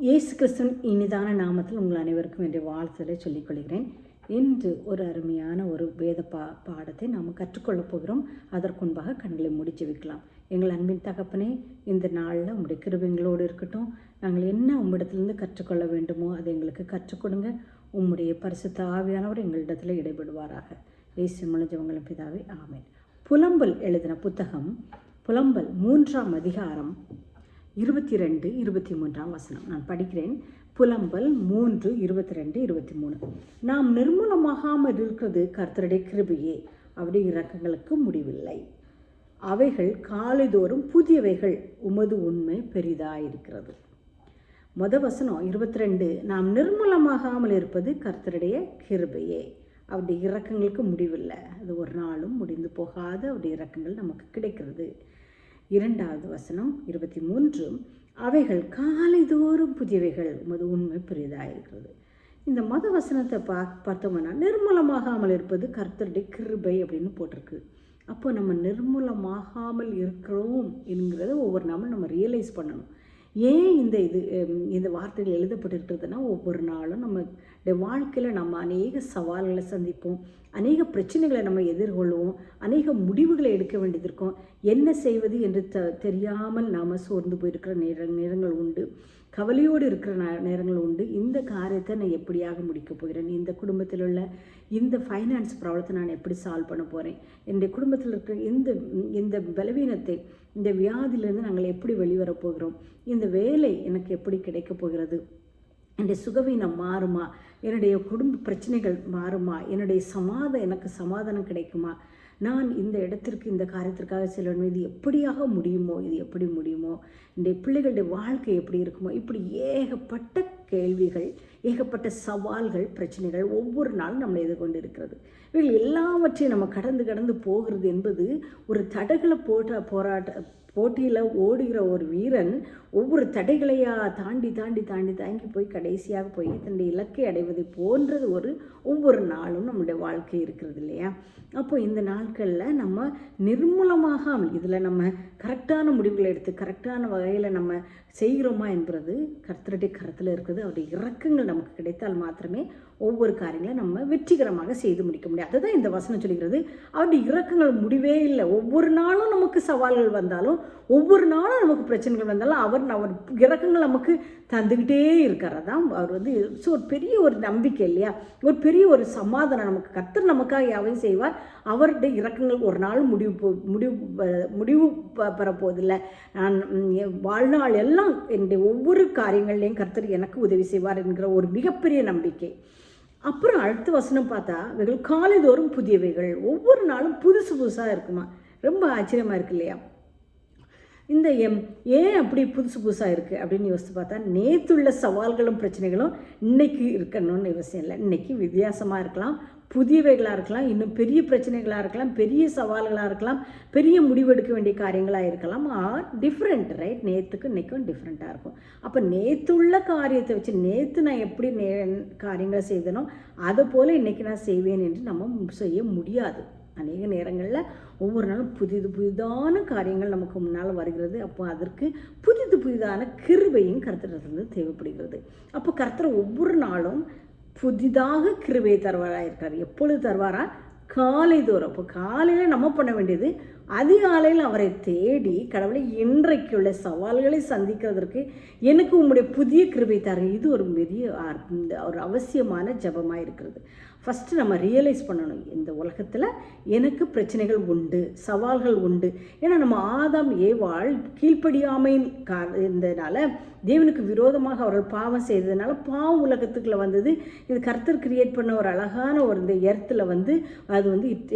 இயேசு கிறிஸ்துவின் இனிதான நாமத்தில் உங்கள் அனைவருக்கும் என்னுடைய வாழ்த்துதலை சொல்லிக்கொள்கிறேன். இன்று ஒரு அருமையான ஒரு வேத பாடத்தை நாம் கற்றுக்கொள்ளப் போகிறோம். அதற்கு முன்பாக கண்களை முடிச்சு வைக்கலாம். எங்கள் அன்பின் தகப்பனே, இந்த நாளில் உங்களுடைய கிருபைகளோடு இருக்கட்டும். நாங்கள் என்ன உம்மிடத்திலிருந்து கற்றுக்கொள்ள வேண்டுமோ அதை எங்களுக்கு கற்றுக் கொடுங்க. உம்முடைய பரிசுத்த ஆவியானவர் எங்களிடத்தில் இடைபடுவாராக. இயேசு மூலம் பிதாவே, ஆமென். புலம்பல் எழுதின புத்தகம் புலம்பல் 3ஆம் அதிகாரம் 22-23 வசனம் நான் படிக்கிறேன். புலம்பல் 3:22-23. நாம் நிர்மூலமாகாமல் இருக்கிறது கர்த்தருடைய கிருபையே, அவருடைய இரக்கங்களுக்கு முடிவில்லை. அவைகள் காலைதோறும் புதியவைகள், உமது உண்மை பெரிதாயிருக்கிறது. வசனம் 22. நாம் நிர்மூலமாகாமல் இருப்பது கர்த்தருடைய கிருபையே, அவருடைய இரக்கங்களுக்கு முடிவில்லை. அது ஒரு நாளும் முடிந்து போகாத அவருடைய இரக்கங்கள் நமக்கு கிடைக்கிறது. 2வது வசனம் 23. அவைகள் காலைதோறும் புதியவைகள், உமது உண்மை பெரிதாயிருக்கிறது. இந்த வசனத்தை பார்த்தோம்னா நிர்மூலமாகாமல் இருப்பது கர்த்தருடைய கிருபை அப்படின்னு போட்டிருக்கு. அப்போ நம்ம நிர்மூலமாகாமல் இருக்கிறோம் என்கிறத ஒவ்வொரு நாளும் நம்ம ரியலைஸ் பண்ணணும். ஏன் இந்த வார்த்தைகள் எழுதப்பட்டிருக்கிறதுனா, ஒவ்வொரு நாளும் நம்ம வாழ்க்கையில் நம்ம அநேக சவால்களை சந்திப்போம், அநேக பிரச்சனைகளை நம்ம எதிர்கொள்வோம், அநேக முடிவுகளை எடுக்க வேண்டியது இருக்கும். என்ன செய்வது என்று தெரியாமல் நாம் சோர்ந்து போயிருக்கிற நேரங்கள் உண்டு, கவலையோடு இருக்கிற நேரங்கள் உண்டு. இந்த காரியத்தை நான் எப்படியாக முடிக்கப் போகிறேன், இந்த குடும்பத்தில் உள்ள இந்த ஃபைனான்ஸ் ப்ராப்ளத்தை நான் எப்படி சால்வ் பண்ண போகிறேன், என்னுடைய குடும்பத்தில் இருக்கிற இந்த பலவீனத்தை, இந்த வியாதியிலேருந்து நாங்கள் எப்படி வெளிவரப் போகிறோம், இந்த வேலை எனக்கு எப்படி கிடைக்கப் போகிறது, என்னுடைய சுகவீனம் மாறுமா, என்னுடைய குடும்ப பிரச்சனைகள் மாறுமா, எனக்கு சமாதானம் கிடைக்குமா, நான் இந்த இடத்திற்கு இந்த காரியத்திற்காக செல்லணும், இது எப்படியாக முடியுமோ, இது எப்படி முடியுமோ, இந்த பிள்ளைகளுடைய வாழ்க்கை எப்படி இருக்குமோ, இப்படி ஏகப்பட்ட கேள்விகள், ஏகப்பட்ட சவால்கள், பிரச்சனைகள் ஒவ்வொரு நாளும் நம்மளை எதிர்கொண்டு இருக்கிறது. இவர்கள் எல்லாவற்றையும் நம்ம கடந்து போகிறது என்பது ஒரு தடகள போட்டியில் ஓடுகிற ஒரு வீரன் ஒவ்வொரு தடைகளையாக தாண்டி போய் கடைசியாக போய் தன்னுடைய இலக்கை அடைவதை போன்றது ஒவ்வொரு நாளும் நம்முடைய வாழ்க்கை இருக்கிறது இல்லையா? அப்போ இந்த நாட்களில் நம்ம நிர்மூலமாகாமல், இதில் நம்ம கரெக்டான முடிவுகளை எடுத்து கரெக்டான வகையில் நம்ம செய்கிறோமா என்பது கர்த்தருடைய கரத்தில் இருக்குது. அவருடைய இரக்கங்கள் நமக்கு கிடைத்தால் மாத்திரமே ஒவ்வொரு காரியங்களும் நம்ம வெற்றிகரமாக செய்து முடிக்க முடியும். அதுதான் இந்த வசனம் சொல்கிறது. அவருடைய இரக்கங்கள் முடிவே இல்லை. ஒவ்வொரு நாளும் நமக்கு சவால்கள் வந்தாலும், ஒவ்வொரு நாளும் நமக்கு பிரச்சனைகள் வந்தாலும் அவர் இரக்கங்கள் நமக்கு தந்துக்கிட்டே இருக்கார். அதான் அவர் ஒரு பெரிய ஒரு நம்பிக்கை இல்லையா? ஒரு பெரிய ஒரு சமாதானம். நமக்கு கர்த்தர் நமக்காக யாவையும் செய்வார். அவருடைய இரக்கங்கள் ஒரு நாளும் முடிவு பெறப்போவதில்லை. நான் வாழ்நாள் எல்லாம் என்னுடைய ஒவ்வொரு காரியங்கள்லையும் கர்த்தர் எனக்கு உதவி செய்வார் என்கிற ஒரு மிகப்பெரிய நம்பிக்கை. அப்புறம் அடுத்த வசனம் பார்த்தா, இவைகள் காலைதோறும் புதியவைகள், ஒவ்வொரு நாளும் புதுசாக இருக்குமா? ரொம்ப ஆச்சரியமாக இருக்கு இல்லையா? இந்த ஏன் அப்படி புதுசாக இருக்குது அப்படின்னு யோசித்து பார்த்தா, நேற்றுள்ள சவால்களும் பிரச்சனைகளும் இன்றைக்கி இருக்கணும்னு அவசியம் இல்லை. இன்றைக்கி வித்தியாசமாக இருக்கலாம், புதியவைகளாக இருக்கலாம், இன்னும் பெரிய பிரச்சனைகளாக இருக்கலாம், பெரிய சவால்களாக இருக்கலாம், பெரிய முடிவெடுக்க வேண்டிய காரியங்களாக இருக்கலாம். Different, right? நேற்றுக்கும் இன்றைக்கும் டிஃப்ரெண்ட்டாக இருக்கும். அப்போ நேற்றுள்ள காரியத்தை வச்சு நேற்று நான் எப்படி காரியங்களை செய்தனோ அதை போல் இன்றைக்கி நான் செய்வேன் என்று நம்ம செய்ய முடியாது. அநேக நேரங்களில் ஒவ்வொரு நாளும் புதிதான காரியங்கள் நமக்கு முன்னால் வருகிறது. அப்போ அதற்கு புதிதான கிருபையும் கர்த்தரிடத்திலிருந்து தேவைப்படுகிறது. அப்போ கர்த்தர் ஒவ்வொரு நாளும் புதிதாக கிருபையை தருவாராக இருக்கார். எப்பொழுது தருவாரா? காலைதோறும். அப்போ காலையில் நம்ம பண்ண வேண்டியது, அதிகாலையில் அவரை தேடி, கடவுளை இன்றைக்குள்ள சவால்களை சந்திக்கிறதற்கு எனக்கு உங்களுடைய புதிய கிருபை தர. இது ஒரு பெரிய ஒரு அவசியமான ஜபமாக இருக்கிறது. ஃபஸ்ட்டு நம்ம ரியலைஸ் பண்ணணும், இந்த உலகத்தில் எனக்கு பிரச்சனைகள் உண்டு, சவால்கள் உண்டு. ஏன்னா நம்ம ஆதாம் ஏவாள் கீழ்ப்படியாமையின் இருந்ததுனால, தேவனுக்கு விரோதமாக அவர்கள் பாவம் செய்ததுனால பாவம் உலகத்துக்குள்ளே வந்தது. இது கர்த்தர் கிரியேட் பண்ண ஒரு அழகான ஒரு இந்த எர்த்தில் அது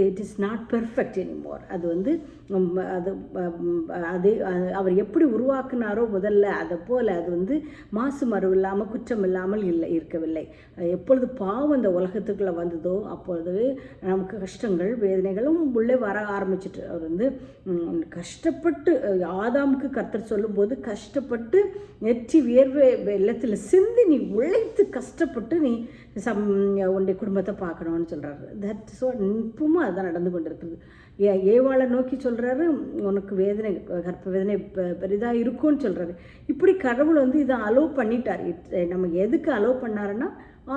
it is not perfect anymore. அது அவர் எப்படி உருவாக்குனாரோ முதல்ல, அதை போல் அது மாசு மறு இல்லாமல் குற்றம் இல்லாமல் இருக்கவில்லை. எப்பொழுது பாவம் இந்த உலகத்துக்குள்ளே வந்ததோ அப்பொழுது நமக்கு கஷ்டங்கள், வேதனைகளும் உள்ளே வர ஆரம்பிச்சிட்டு, அவர் கஷ்டப்பட்டு, ஆதாமுக்கு கர்த்தர் சொல்லும்போது கஷ்டப்பட்டு நெற்றி வியர்வை வெள்ளத்தில் சிந்தி நீ உழைத்து கஷ்டப்பட்டு நீ உன்னுடைய குடும்பத்தை பார்க்கணும்னு சொல்கிறாரு. தட் ஸோ இப்பவும் அதுதான் நடந்து கொண்டு இருக்குது. ஏவாளை நோக்கி சொல்கிறாரு, உனக்கு வேதனை கர்ப்ப வேதனை பெரிதாக இருக்கும்னு சொல்கிறாரு. இப்படி கடவுள் இதை அலோவ் பண்ணிட்டார். நம்ம எதுக்கு அலோவ் பண்ணாருன்னா,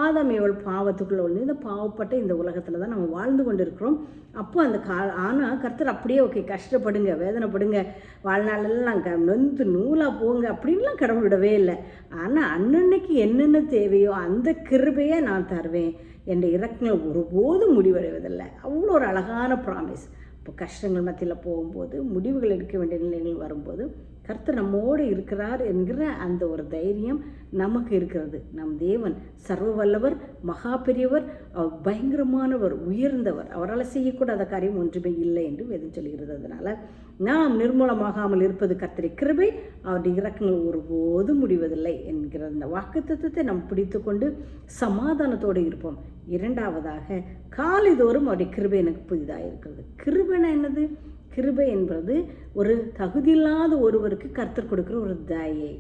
ஆதாம் ஏவாள் பாவத்துக்குள்ளே இந்த பாவப்பட்ட இந்த உலகத்தில் தான் நம்ம வாழ்ந்து கொண்டு இருக்கிறோம். அப்போ அந்த ஆனால் கர்த்தர் அப்படியே ஓகே கஷ்டப்படுங்க, வேதனைப்படுங்க, வாழ்நாளெல்லாம் நாங்கள் நொந்து நூலாக போங்க அப்படின்லாம் கடவுள் விடவே இல்லை. ஆனால் அன்னன்னைக்கு என்னென்ன தேவையோ அந்த கிருபையை நான் தருவேன், என் இரக்கங்கள் ஒருபோதும் முடிவடைவதில்லை. அவ்வளோ ஒரு அழகான ப்ராமிஸ். இப்போ கஷ்டங்கள் மத்தியில் போகும்போது, முடிவுகள் எடுக்க வேண்டிய நிலைகள் வரும்போது கர்த்தர் நம்மோடு இருக்கிறார் என்கிற அந்த ஒரு தைரியம் நமக்கு இருக்கிறது. நம் தேவன் சர்வ வல்லவர், மகா பெரியவர், அவர் பயங்கரமானவர், உயர்ந்தவர், அவரால் செய்யக்கூடாத காரியம் ஒன்றுமே இல்லை என்று வேதம் சொல்கிறது. அதனால் நாம் நிர்மூலமாகாமல் இருப்பது கர்த்தருடைய கிருபை, அவருடைய இரக்கங்கள் ஒருபோதும் முடிவதில்லை என்கிற அந்த வாக்குத்தத்தத்தை நாம் பிடித்து கொண்டு சமாதானத்தோடு இருப்போம். இரண்டாவதாக, காலைதோறும் அவருடைய கிருபை எனக்கு புதிதாக இருக்கிறது. கிருபைனா என்னது? கிருபை என்பது ஒரு தகுதியில்லாத ஒருவருக்கு கர்த்தர் கொடுக்குற ஒரு தயை.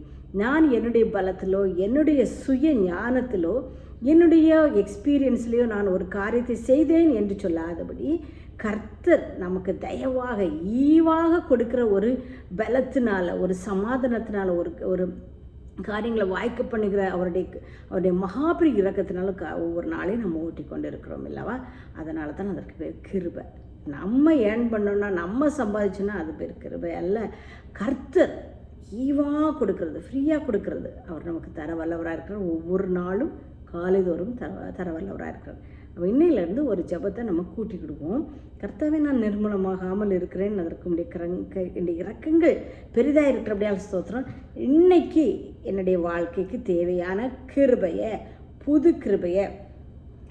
நான் என்னுடைய பலத்திலோ, என்னுடைய சுய ஞானத்திலோ, என்னுடைய எக்ஸ்பீரியன்ஸ்லேயோ நான் ஒரு காரியத்தை செய்தேன் என்று சொல்லாதபடி கர்த்தர் நமக்கு தயவாக ஈவாக கொடுக்குற ஒரு பலத்தினால, ஒரு சமாதானத்தினால, ஒரு காரியங்களை வாய்க்க பண்ணுகிற அவருடைய மகாபிரி இரக்கத்தினால ஒவ்வொரு நாளையும் நம்ம ஓட்டி கொண்டு இருக்கிறோம் இல்லவா? அதனால தான் அதற்கு பேர் கிருபை. நம்ம ஏர்ன் பண்ணோன்னா, நம்ம சம்பாதிச்சோன்னா அது பேர் கிருபை அல்ல. கர்த்தர் ஈவாக கொடுக்கறது, ஃப்ரீயாக கொடுக்கறது. அவர் நமக்கு தர வல்லவராக இருக்கிறார். ஒவ்வொரு நாளும் காலைதோறும் தர வல்லவராக இருக்கிறார். அப்போ இன்னையிலேருந்து ஒரு ஜபத்தை நம்ம கூட்டி கொடுப்போம். கர்த்தாவே, நான் நிர்மூலமாகாமல் இருக்கிறேன், அதற்கு என்னுடைய இரக்கங்கள் பெரிதாக இருக்கிற அப்படியால் ஸ்தோத்திரம். இன்னைக்கு என்னுடைய வாழ்க்கைக்கு தேவையான கிருபையை, புது கிருபையை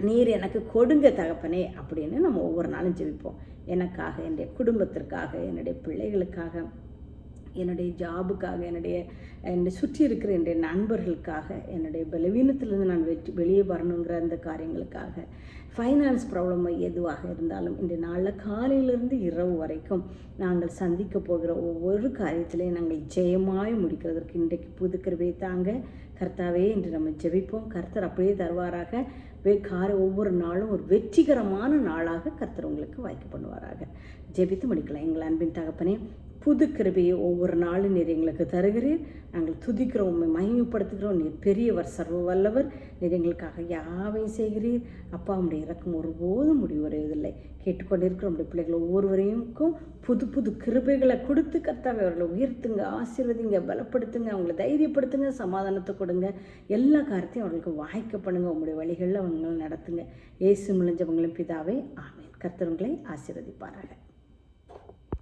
நீர் எனக்கு கொடுங்க தகப்பனே அப்படின்னு நம்ம ஒவ்வொரு நாளும் ஜெபிப்போம். எனக்காக, என்னுடைய குடும்பத்திற்காக, என்னுடைய பிள்ளைகளுக்காக, என்னுடைய ஜாபுக்காக, என்னை சுற்றி இருக்கிற என்னுடைய நண்பர்களுக்காக, என்னுடைய பலவீனத்திலிருந்து நான் வெளியே வரணுங்கிற அந்த காரியங்களுக்காக, ஃபைனான்ஸ் ப்ராப்ளம் எதுவாக இருந்தாலும் இந்த நாளில் காலையிலிருந்து இரவு வரைக்கும் நாங்கள் சந்திக்க போகிற ஒவ்வொரு காரியத்திலையும் நாங்கள் ஜெயமாய் முடிக்கிறதற்கு இன்றைக்கு புது கிருபையை தாங்க கர்த்தாவே என்று நம்ம ஜெபிப்போம். கர்த்தர் அப்படியே தருவாராக. ஒவ்வொரு நாளும் ஒரு வெற்றிகரமான நாளாக கர்த்தர் உங்களுக்கு வாய்க்க பண்ணுவாராக. ஜெபித்து முடிக்கலாம். எங்கள் அன்பின் தகப்பனே, புது கிருபையை ஒவ்வொரு நாளும் நீர் எங்களுக்கு தருகிறீர். நாங்கள் துதிக்கிறோம், உண்மை மகிமைப்படுத்துகிறோம். நீர் பெரியவர், சர்வ வல்லவர். நீர் எங்களுக்காக யாவையும் செய்கிறீர். அப்பா, உடைய இறக்கம் ஒருபோதும் முடிவடைவதில்லை. கேட்டுக்கொண்டிருக்கிற உடைய பிள்ளைகள் ஒவ்வொருவரையும் புது புது கிருபைகளை கொடுத்து கர்த்தாவே அவர்களை உயர்த்துங்க, ஆசீர்வதிங்க, பலப்படுத்துங்க, அவங்களை தைரியப்படுத்துங்க, சமாதானத்தை கொடுங்க. எல்லா காரியத்தையும் அவர்களுக்கு வாய்க்க பண்ணுங்க. உங்களுடைய வழிகளில் அவங்களை நடத்துங்க. இயேசு முழிஞ்சவங்களும் பிதாவே, ஆமென். கர்த்தர் உங்களை ஆசீர்வதிப்பாராக.